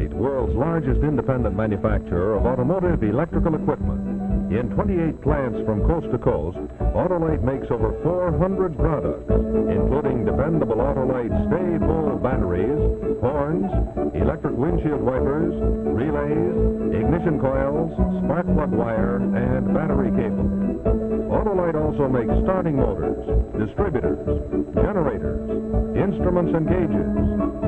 Autolite, world's largest independent manufacturer of automotive electrical equipment. In 28 plants from coast to coast, Autolite makes over 400 products, including dependable Autolite stay-full batteries, horns, electric windshield wipers, relays, ignition coils, spark plug wire, and battery cable. Autolite also makes starting motors, distributors, generators, instruments and gauges,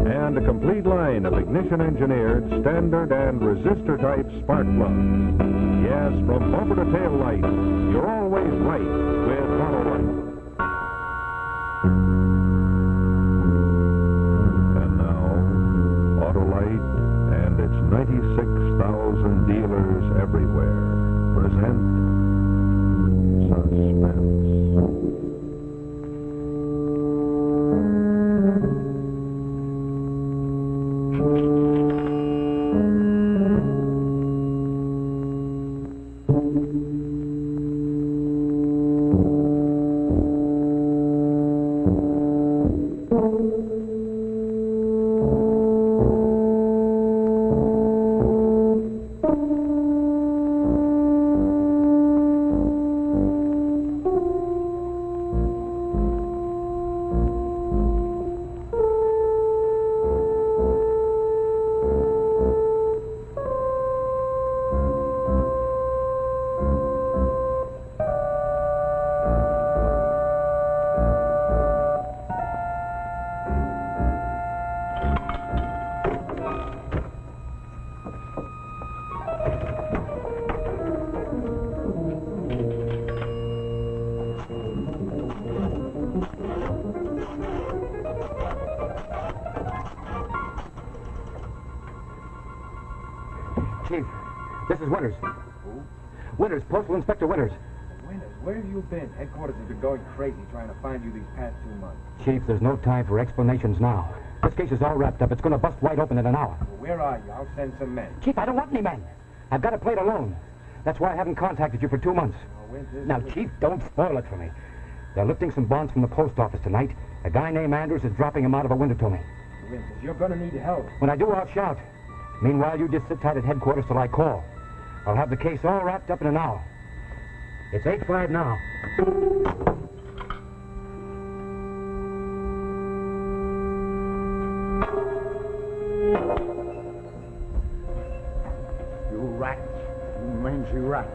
and a complete line of ignition-engineered standard and resistor-type spark plugs. Yes, from bumper to tail light, you're always right with Autolite. And now, Autolite and its 96,000 dealers everywhere present Suspense. Chief, this is Winters. Who? Winters, Postal Inspector Winters. Winters, where have you been? Headquarters has been going crazy trying to find you these past 2 months. Chief, there's no time for explanations now. This case is all wrapped up. It's going to bust wide open in an hour. Well, where are you? I'll send some men. Chief, I don't want any men. I've got to play it alone. That's why I haven't contacted you for 2 months. Oh, Winters, Now, Chief, don't spoil it for me. They're lifting some bonds from the post office tonight. A guy named Andrews is dropping them out of a window to me. Winters, you're going to need help. When I do, I'll shout. Meanwhile, you just sit tight at headquarters till I call. I'll have the case all wrapped up in an hour. It's 8:05 now. You rat. You mangy rat.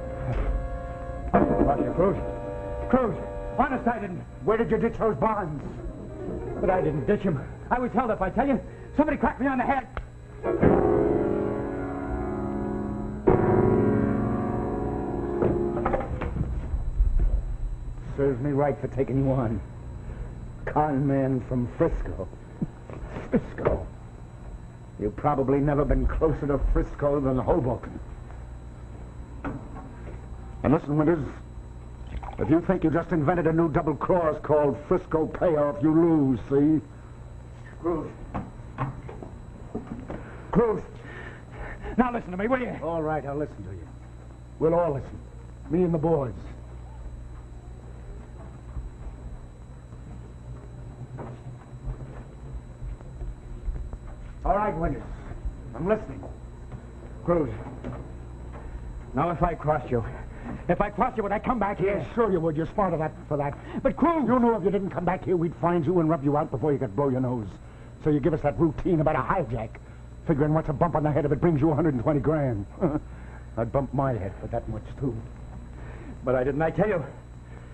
Cruz. Cruz. Honest, I didn't. Where did you ditch those bonds? But I didn't ditch them. I was held up, I tell you. Somebody cracked me on the head. Serves me right for taking you on. Con man from Frisco. Frisco. You've probably never been closer to Frisco than Hoboken. And listen, Winters, if you think you just invented a new double cross called Frisco Payoff, you lose, see? Cruz. Cruz. Now listen to me, will you? All right, I'll listen to you. We'll all listen. Me and the boys. All right, Winters. I'm listening. Cruz. Now, if I crossed you, would I come back here? Yeah, sure you would. You're smart enough for that. But, Cruz... You knew if you didn't come back here, we'd find you and rub you out before you could blow your nose. So you give us that routine about a hijack, figuring what's a bump on the head if it brings you 120 grand. I'd bump my head for that much, too. But I didn't, I tell you.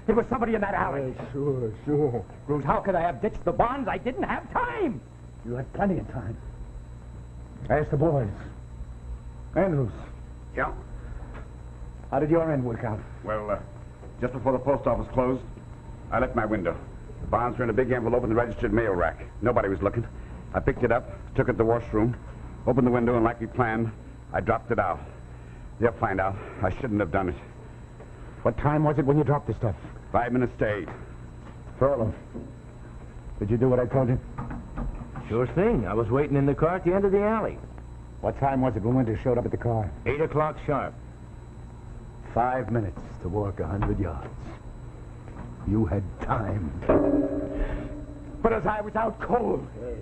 It was somebody in that alley. Yeah, sure. Cruz, how could I have ditched the bonds? I didn't have time. You had plenty of time. Ask the boys. Andrews. Yeah? How did your end work out? Well, just before the post office closed, I left my window. The bonds were in a big envelope in the registered mail rack. Nobody was looking. I picked it up, took it to the washroom, opened the window, and like we planned, I dropped it out. You'll find out. I shouldn't have done it. What time was it when you dropped the stuff? 5 minutes to 8. Furlough. Did you do what I told you? Sure thing. I was waiting in the car at the end of the alley. What time was it when Winters showed up at the car? 8 o'clock sharp. 5 minutes to walk 100 yards. You had time. But as I was out cold... Yes.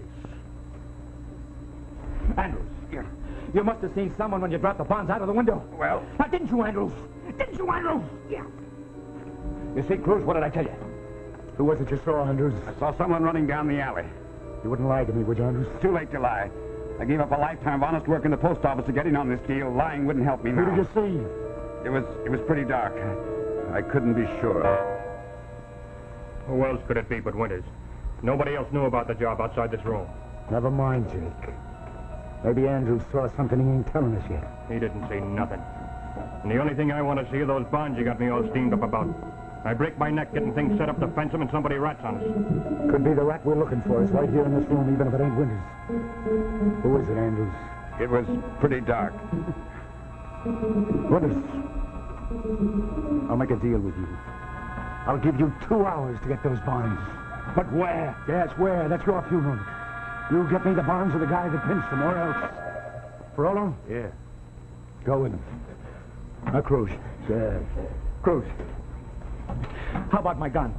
Andrews, You must have seen someone when you dropped the bonds out of the window. Well... Now, didn't you, Andrews? Didn't you, Andrews? Yeah. You see, Cruz, what did I tell you? Who was it you saw, Andrews? I saw someone running down the alley. You wouldn't lie to me, would you, Andrews? Too late to lie. I gave up a lifetime of honest work in the post office to get in on this deal. Lying wouldn't help me now. Who did you see? It was pretty dark. I couldn't be sure. Who else could it be but Winters? Nobody else knew about the job outside this room. Never mind, Jake. Maybe Andrews saw something he ain't telling us yet. He didn't see nothing. And the only thing I want to see are those bonds you got me all steamed up about. I break my neck getting things set up to fence them and somebody rats on us. Could be the rat we're looking for. It's right here in this room, even if it ain't Winters. Who is it, Andrews? It was pretty dark. Winters. I'll make a deal with you. I'll give you 2 hours to get those bonds. But where? Yes, where? That's your funeral. You get me the bonds of the guy that pinched them, or else. Frollo? Yeah. Go with him. Now, Cruz. Cruz. How about my gun?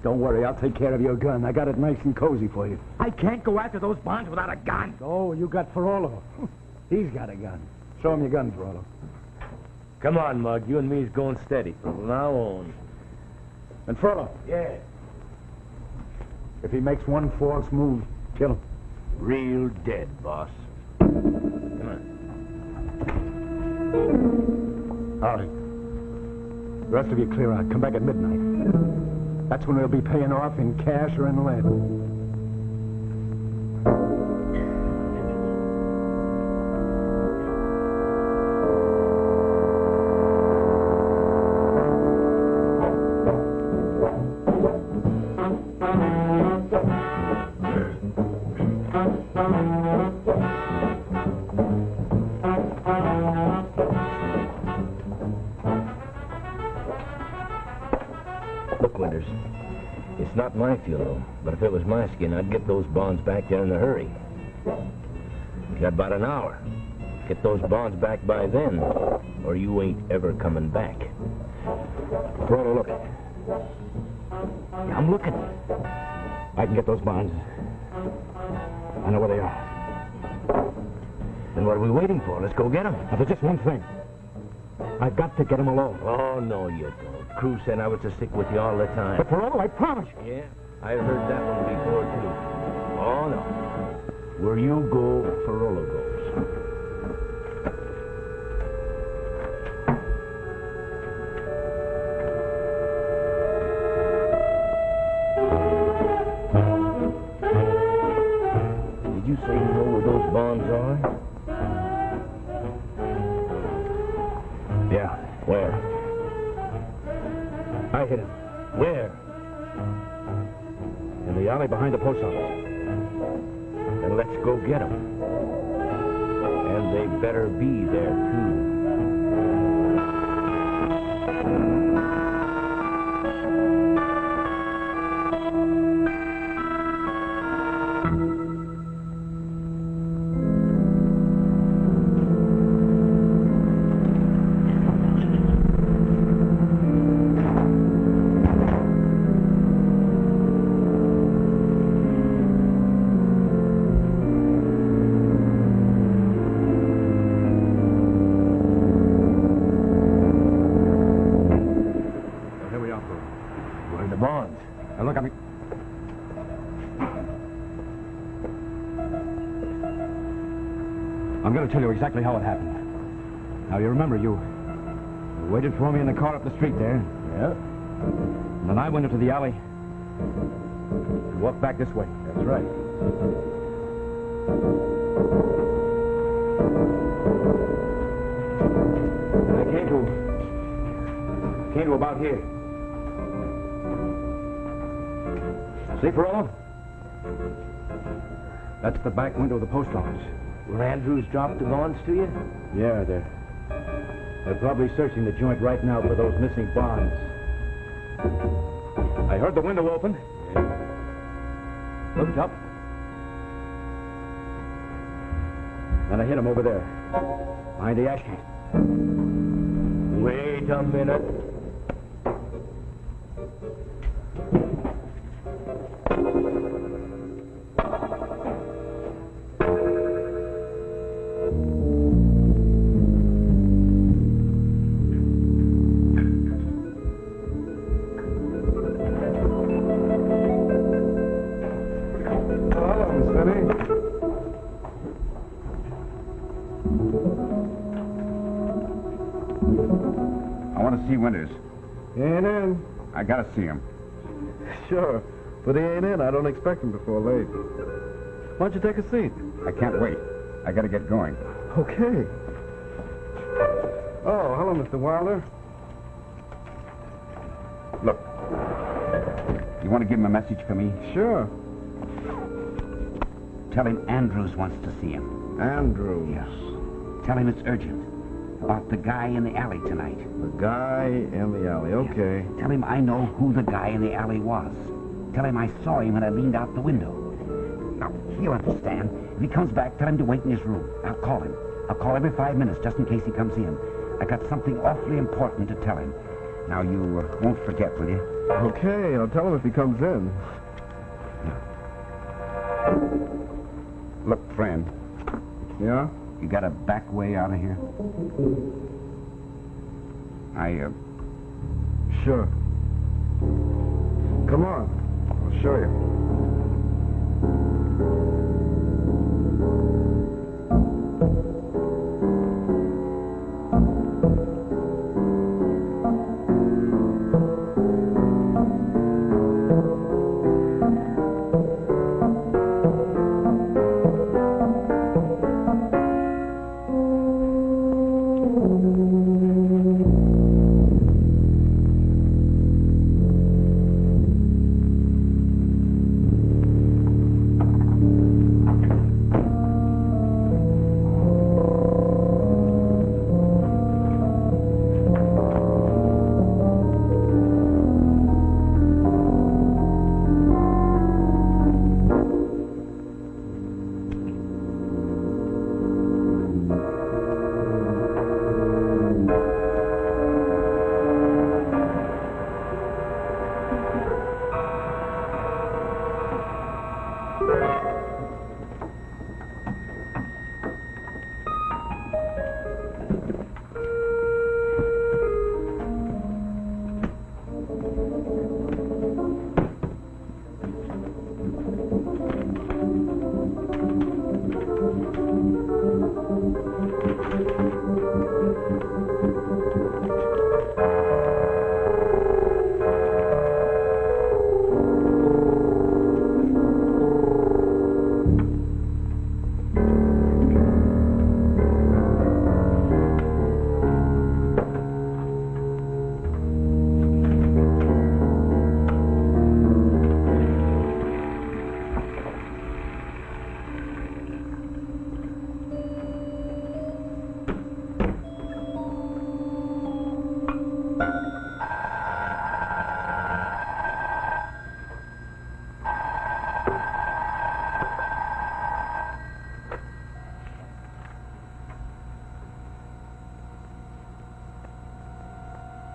Don't worry, I'll take care of your gun. I got it nice and cozy for you. I can't go after those bonds without a gun. Oh, you got Frollo. He's got a gun. Show him your gun, Frollo. Come on, Mug. You and me's going steady from now on. And Frollo. Yeah. If he makes one false move, kill him. Real dead, boss. Come on. All right. The rest of you clear out. Come back at midnight. That's when we'll be paying off in cash or in lead. Look, Winters, it's not my funeral, but if it was my skin, I'd get those bonds back there in a hurry. You got about an hour. Get those bonds back by then, or you ain't ever coming back. Frollo, look. I'm looking. I can get those bonds. I know where they are. Then what are we waiting for? Let's go get them. Now, there's just one thing. I've got to get them alone. Oh, no, you don't. Cruz said I was to stick with you all the time. But Frollo, I promise you. Yeah, I heard that one before, too. Oh, no. Where you go, Frollo goes. Did you say you know where those bonds are? Yeah. Where? I hit him. Where? In the alley behind the post office. Then let's go get them. And they better be there, too. I'm going to tell you exactly how it happened. Now, you remember, you waited for me in the car up the street there. Yeah? And then I went into the alley. You walked back this way. That's right. And I came to about here. See, Frollo? That's the back window of the post office. Where Andrews dropped the bonds to you? Yeah, they're probably searching the joint right now for those missing bonds. I heard the window open. Looked up. Then I hit him over there, behind the ash can. Wait a minute. want to see Winters. He ain't in. I gotta see him. Sure. But he ain't in. I don't expect him before late. Why don't you take a seat? I can't wait. I gotta get going. Okay. Oh, hello, Mr. Wilder. Look. You want to give him a message for me? Sure. Tell him Andrews wants to see him. Andrews. Yes. Tell him it's urgent. About the guy in the alley tonight. The guy in the alley. Okay. Yeah. Tell him I know who the guy in the alley was. Tell him I saw him when I leaned out the window. Now, he'll understand. If he comes back, tell him to wait in his room. I'll call him. I'll call every 5 minutes just in case he comes in. I got something awfully important to tell him. Now, you won't forget, will you? Okay, I'll tell him if he comes in. Look, friend. Yeah? You got a back way out of here? Sure. Come on. I'll show you.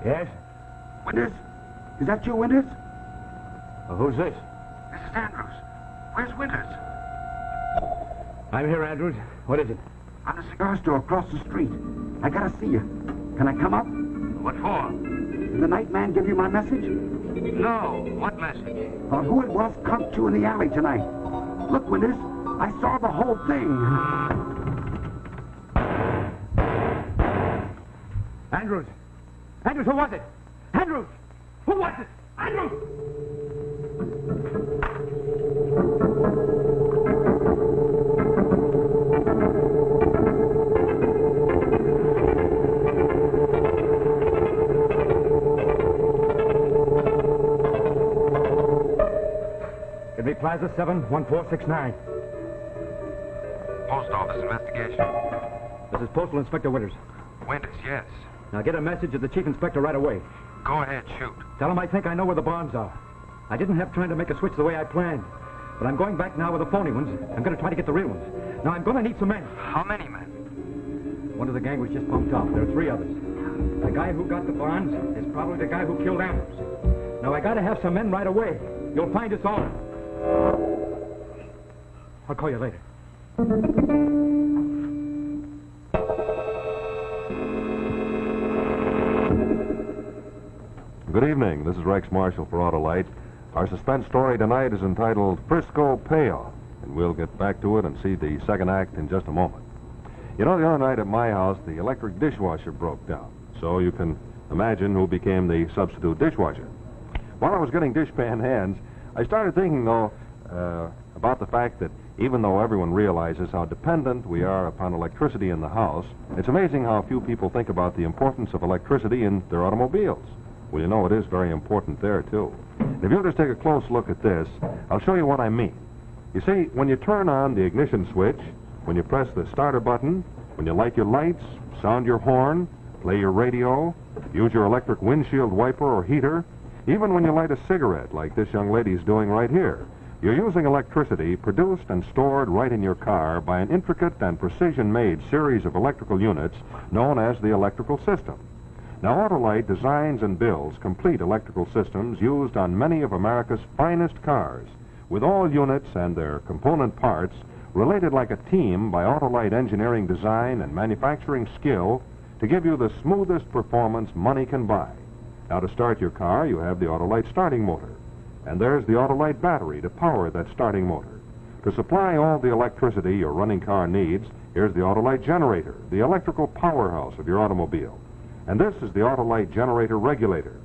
Yes? Winters? Is that you, Winters? Well, who's this? This is Andrews. Where's Winters? I'm here, Andrews. What is it? On a cigar store across the street. I gotta see you. Can I come up? What for? Did the night man give you my message? No. What message? Who it was come to in the alley tonight. Look, Winters, I saw the whole thing. Andrews! Andrews, who was it? Andrews! Who was it? Andrews! Give me Plaza 71469. Post office investigation. This is Postal Inspector Winters. Winters, yes. Now get a message to the Chief Inspector right away. Go ahead, shoot. Tell him I think I know where the bonds are. I didn't have time to make a switch the way I planned. But I'm going back now with the phony ones. I'm going to try to get the real ones. Now, I'm going to need some men. How many men? One of the gang was just bumped off. There are 3 others. The guy who got the bonds is probably the guy who killed Andrews. Now, I got to have some men right away. You'll find us all. I'll call you later. Good evening. This is Rex Marshall for Autolite. Our suspense story tonight is entitled Frisco Payoff, and we'll get back to it and see the second act in just a moment. You know, the other night at my house, the electric dishwasher broke down, so you can Imagine who became the substitute dishwasher. While I was getting dishpan hands, I started thinking, though, about the fact that even though everyone realizes how dependent we are upon electricity in the house, it's amazing how few people think about the importance of electricity in their automobiles. Well, you know, it is very important there, too. And if you'll just take a close look at this, I'll show you what I mean. You see, when you turn on the ignition switch, when you press the starter button, when you light your lights, sound your horn, play your radio, use your electric windshield wiper or heater, even when you light a cigarette like this young lady's doing right here, you're using electricity produced and stored right in your car by an intricate and precision-made series of electrical units known as the electrical system. Now, Autolite designs and builds complete electrical systems used on many of America's finest cars, with all units and their component parts related like a team by Autolite engineering design and manufacturing skill to give you the smoothest performance money can buy. Now, to start your car, you have the Autolite starting motor. And there's the Autolite battery to power that starting motor. To supply all the electricity your running car needs, here's the Autolite generator, the electrical powerhouse of your automobile. And this is the Autolite generator regulator.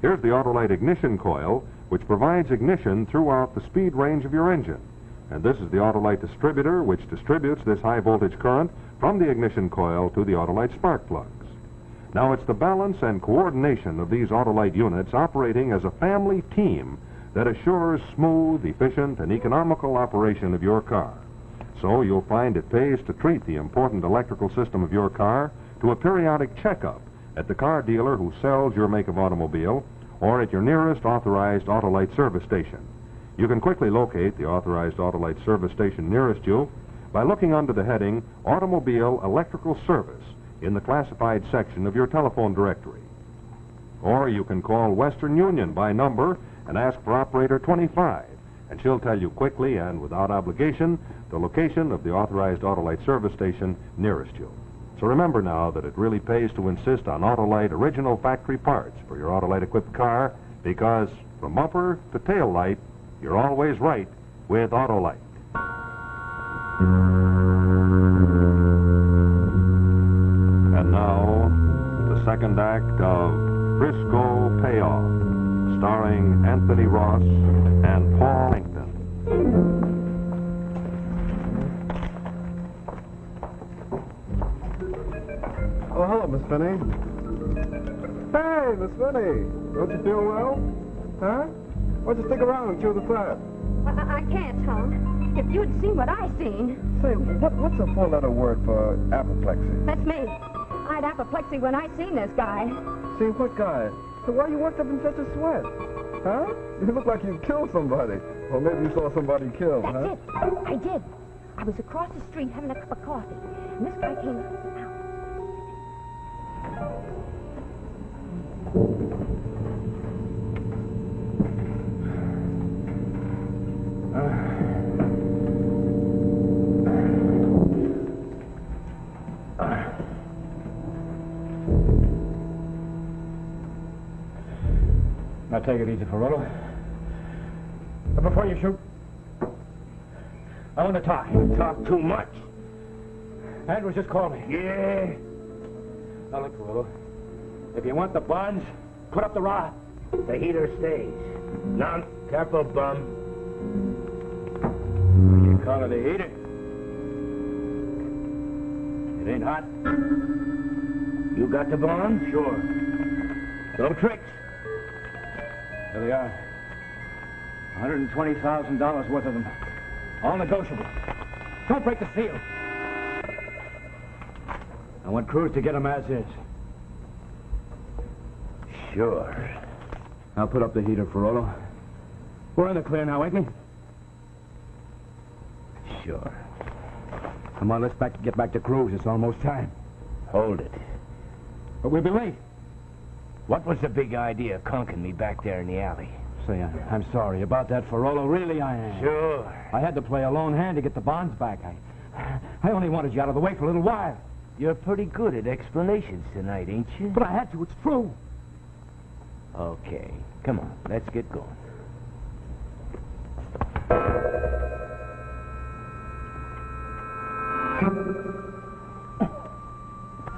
Here's the Autolite ignition coil, which provides ignition throughout the speed range of your engine. And this is the Autolite distributor, which distributes this high voltage current from the ignition coil to the Autolite spark plugs. Now, it's the balance and coordination of these Autolite units operating as a family team that assures smooth, efficient, and economical operation of your car. So you'll find it pays to treat the important electrical system of your car to a periodic checkup at the car dealer who sells your make of automobile or at your nearest authorized Autolite service station. You can quickly locate the authorized Autolite service station nearest you by looking under the heading Automobile Electrical Service in the classified section of your telephone directory. Or you can call Western Union by number and ask for operator 25, and she'll tell you quickly and without obligation the location of the authorized Autolite service station nearest you. So remember now that it really pays to insist on Autolite original factory parts for your Autolite equipped car, because from bumper to tail light, you're always right with Autolite. And now, the second act of Frisco Payoff, starring Anthony Ross and Paul Langton. Oh, hello, Miss Finney. Hey, Miss Finney. Don't you feel well? Huh? Why don't you stick around and chew the fat? I can't, Tom. If you'd seen what I seen. Say, what's a four-letter word for apoplexy? That's me. I had apoplexy when I seen this guy. See, what guy? So why you worked up in such a sweat? Huh? You look like you killed somebody. Or maybe you saw somebody killed, That's huh? it. I did. I was across the street having a cup of coffee. And this guy came out. Now take it easy, Ferrolo. But before you shoot, I want to talk. You talk too much. Andrews just called me. Yeah? Now look, Ferrolo. If you want the bonds, put up the rod. The heater stays. Now, careful, bum. You call it a heater? It ain't hot. You got the bonds? Sure. No tricks. There they are. $120,000 worth of them. All negotiable. Don't break the seal. I want Cruz to get them as is. Sure. I'll put up the heater, Ferrolo. We're in the clear now, ain't we? Sure. Come on, let's get back to Cruz. It's almost time. Hold it. But we'll be late. What was the big idea of conking me back there in the alley? Say, I'm sorry about that, Ferrolo. Really, I am. Sure. I had to play a lone hand to get the bonds back. I only wanted you out of the way for a little while. You're pretty good at explanations tonight, ain't you? But I had to. It's true. Okay. Come on, let's get going.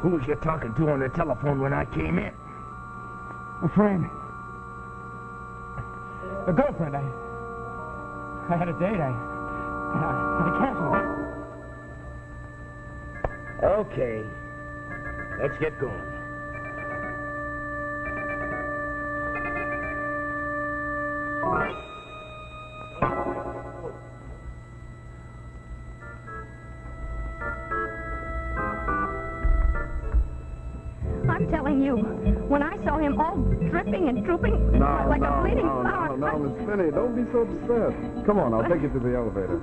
Who was you talking to on the telephone when I came in? A friend. A girlfriend. I had a date. I canceled it. Okay. Let's get going. I'm telling you, when I saw him all dripping and drooping like a bleeding flower. No, Miss Finney, don't be so upset. Come on, I'll take you to the elevator.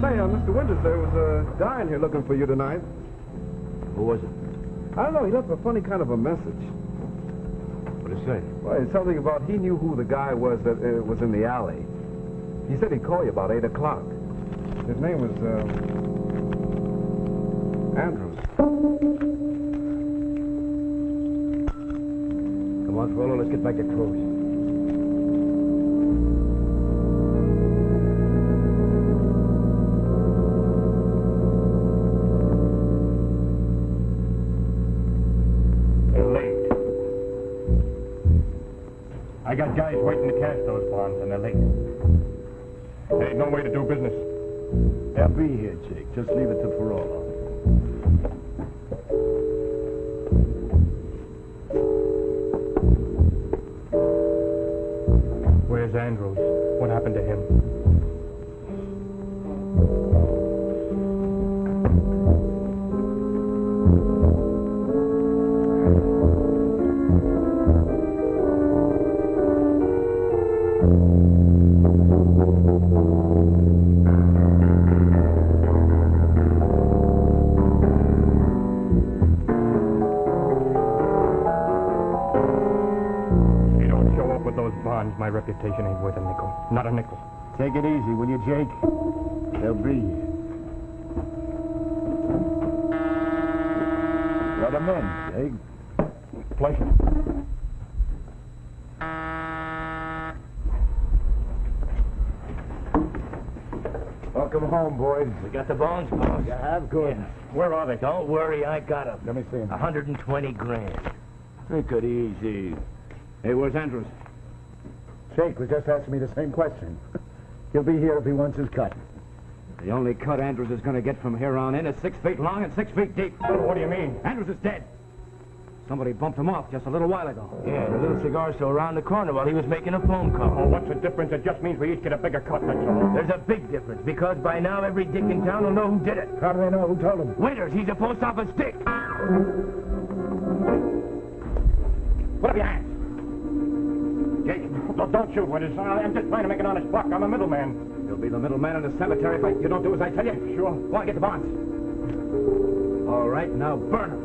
Say, Mr. Winters, there was a guy in here looking for you tonight. Who was it? I don't know, he left a funny kind of a message. What did he say? Well, it's something about he knew who the guy was that was in the alley. He said he'd call you about 8 o'clock. His name was, Andrews. Come on, Frollo, let's get back to Cruz. They're late. I got guys waiting to cash those bonds, and they're late. There ain't no way to do business. They'll be here, Jake. Just leave it to Frollo. Where's Andrews? What happened to him? My reputation ain't worth a nickel. Not a nickel. Take it easy, will you, Jake? They'll be here. Let them in, Jake. Pleasure. Welcome home, boys. We got the bonds, boss. You have? Good. Yeah. Where are they? Don't worry, I got them. Let me see him. 120 grand. Take it easy. Hey, where's Andrews? Jake was just asking me the same question. He'll be here if he wants his cut. The only cut Andrews is going to get from here on in is 6 feet long and 6 feet deep. What do you mean? Andrews is dead. Somebody bumped him off just a little while ago. Yeah, the little cigar store around the corner while he was making a phone call. Oh, what's the difference? It just means we each get a bigger cut, that's all. There's a big difference, because by now every dick in town will know who did it. How do they know? Who told him? Winters, he's a post office dick. Put up your hands. Jake, don't shoot, Winters. I'm just trying to make an honest buck. I'm a middleman. You'll be the middleman in the cemetery if you don't do as I tell you. Sure. Go on, get the bonds. All right, now burn them.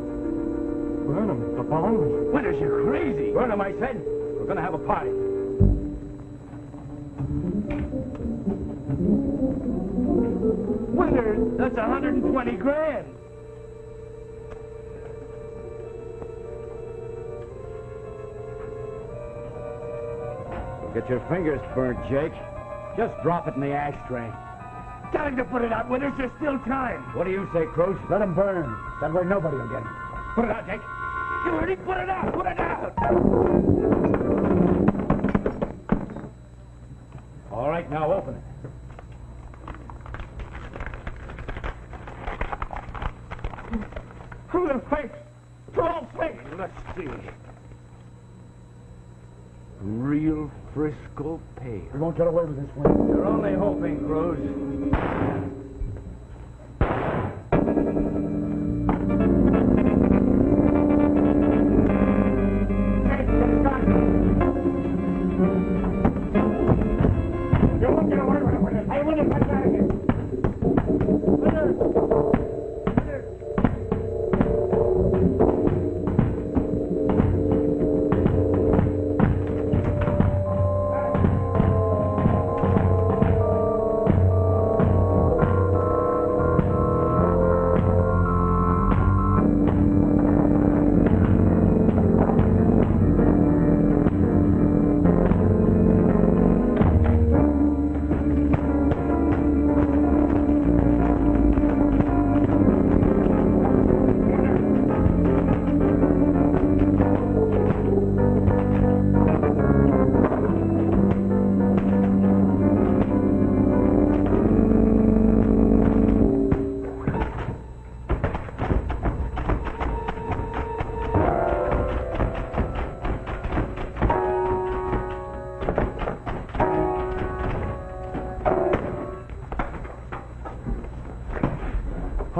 Burn them? The bonds? Winters, you're crazy. Burn them, I said. We're going to have a party. Winters, that's 120 grand. Get your fingers burnt, Jake. Just drop it in the ashtray. Tell him to put it out, Winters. There's still time. What do you say, Cruz? Let him burn. That way nobody will get him. Put it out, Jake. You heard him. Put it out. Put it out. All right, now open it. Who the fakes? They're all fakes. Let's see. Real Frisco Payoff. We won't get away with this one. You're only hoping, Cruz. You won't get away with it, Winters. Hey, Winters, let's out of here.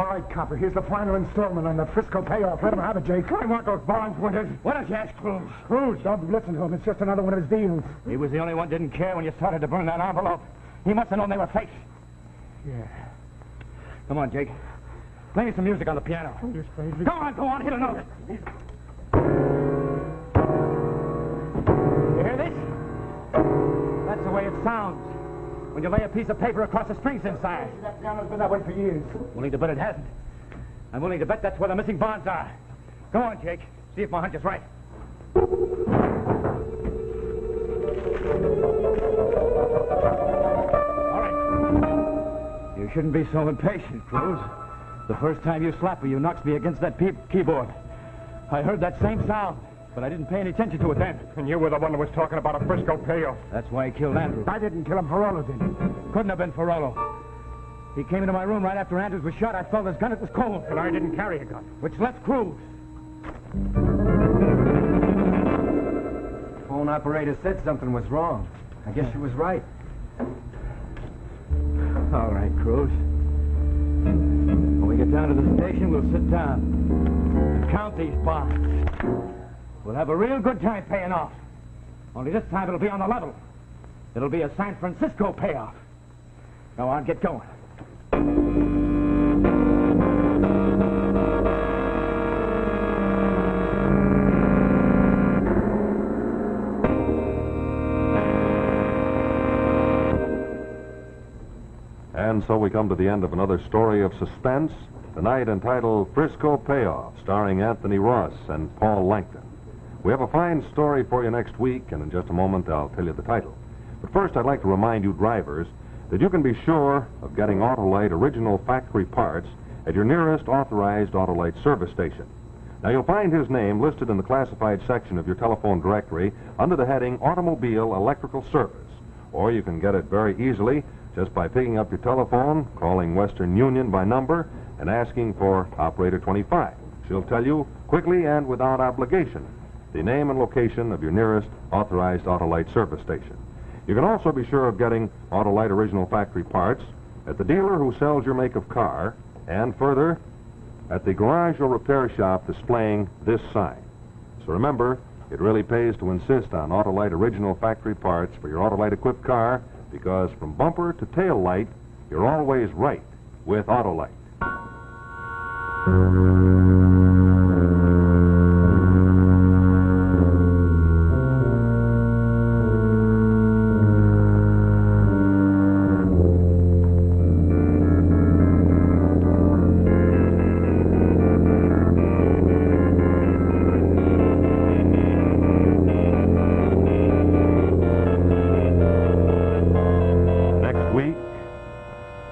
All right, copper, here's the final installment on the Frisco Payoff. Let him have it, Jake. I want those bonds, Winters. What did you ask Cruz? Cruz, don't listen to him. It's just another one of his deals. He was the only one who didn't care when you started to burn that envelope. He must have known they were fakes. Yeah. Come on, Jake. Play me some music on the piano. You're crazy. Go on, hit a note. You hear this? That's the way it sounds when you lay a piece of paper across the strings inside. That piano's been that way for years. Willing to bet it hasn't. I'm willing to bet that's where the missing bonds are. Go on, Jake. See if my hunch is right. All right. You shouldn't be so impatient, Cruz. The first time you slapped me, you knocked me against that keyboard. I heard that same sound, but I didn't pay any attention to it then. And you were the one who was talking about a Frisco Payoff. That's why he killed Andrews. I didn't kill him. Ferrolo did. Couldn't have been Ferrolo. He came into my room right after Andrews was shot. I felt his gun. It was cold. And I didn't carry a gun. Which left Cruz. Phone operator said something was wrong. I guess she was right. All right, Cruz. When we get down to the station, we'll sit down and count these bonds. We'll have a real good time paying off. Only this time it'll be on the level. It'll be a San Francisco payoff. Go on, get going. And so we come to the end of another story of suspense, tonight entitled Frisco Payoff, starring Anthony Ross and Paul Langton. We have a fine story for you next week, and in just a moment I'll tell you the title. But first, I'd like to remind you drivers that you can be sure of getting Autolite original factory parts at your nearest authorized Autolite service station. Now, you'll find his name listed in the classified section of your telephone directory under the heading Automobile Electrical Service. Or you can get it very easily just by picking up your telephone, calling Western Union by number, and asking for Operator 25. She'll tell you quickly and without obligation the name and location of your nearest authorized Autolite service station. You can also be sure of getting Autolite original factory parts at the dealer who sells your make of car, and further, at the garage or repair shop displaying this sign. So remember, it really pays to insist on Autolite original factory parts for your Autolite equipped car, because from bumper to tail light, you're always right with Autolite.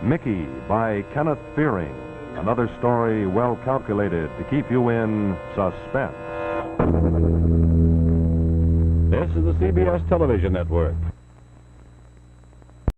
Mickey by Kenneth Fearing. Another story well calculated to keep you in suspense. This is the CBS Television Network.